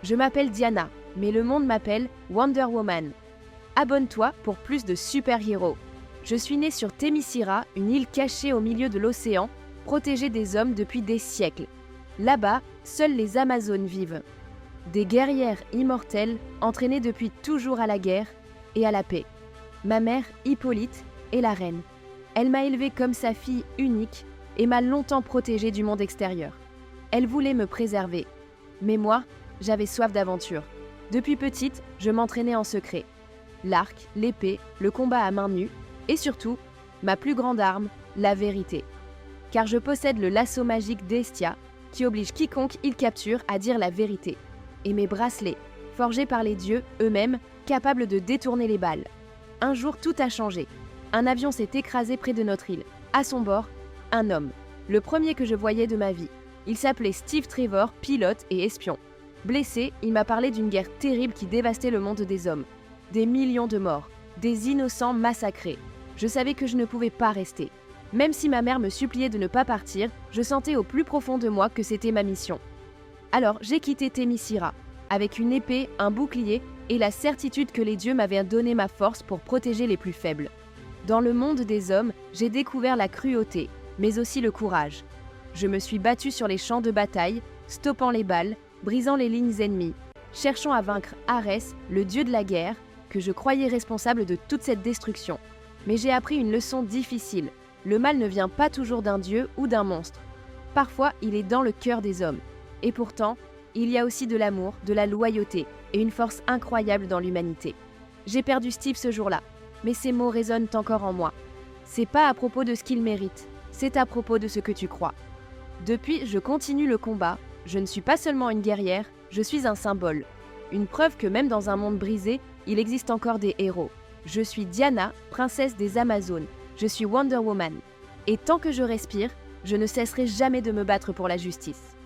Je m'appelle Diana, mais le monde m'appelle Wonder Woman. Abonne-toi pour plus de super-héros. Je suis née sur Themyscira, une île cachée au milieu de l'océan, protégée des hommes depuis des siècles. Là-bas, seules les Amazones vivent. Des guerrières immortelles, entraînées depuis toujours à la guerre et à la paix. Ma mère, Hippolyte, est la reine. Elle m'a élevée comme sa fille unique et m'a longtemps protégée du monde extérieur. Elle voulait me préserver. Mais moi, j'avais soif d'aventure. Depuis petite, je m'entraînais en secret. L'arc, l'épée, le combat à main nue et surtout, ma plus grande arme, la vérité. Car je possède le lasso magique d'Hestia qui oblige quiconque il capture à dire la vérité. Et mes bracelets, forgés par les dieux eux-mêmes, capables de détourner les balles. Un jour, tout a changé. Un avion s'est écrasé près de notre île. À son bord, un homme. Le premier que je voyais de ma vie. Il s'appelait Steve Trevor, pilote et espion. Blessé, il m'a parlé d'une guerre terrible qui dévastait le monde des hommes. Des millions de morts, des innocents massacrés. Je savais que je ne pouvais pas rester. Même si ma mère me suppliait de ne pas partir, je sentais au plus profond de moi que c'était ma mission. Alors j'ai quitté Themyscira, avec une épée, un bouclier et la certitude que les dieux m'avaient donné ma force pour protéger les plus faibles. Dans le monde des hommes, j'ai découvert la cruauté, mais aussi le courage. Je me suis battue sur les champs de bataille, stoppant les balles, brisant les lignes ennemies, cherchant à vaincre Arès, le dieu de la guerre, que je croyais responsable de toute cette destruction. Mais j'ai appris une leçon difficile. Le mal ne vient pas toujours d'un dieu ou d'un monstre. Parfois, il est dans le cœur des hommes. Et pourtant, il y a aussi de l'amour, de la loyauté et une force incroyable dans l'humanité. J'ai perdu Steve ce jour-là, mais ces mots résonnent encore en moi. C'est pas à propos de ce qu'il mérite, c'est à propos de ce que tu crois. Depuis, je continue le combat. Je ne suis pas seulement une guerrière, je suis un symbole. Une preuve que même dans un monde brisé, il existe encore des héros. Je suis Diana, princesse des Amazones. Je suis Wonder Woman. Et tant que je respire, je ne cesserai jamais de me battre pour la justice.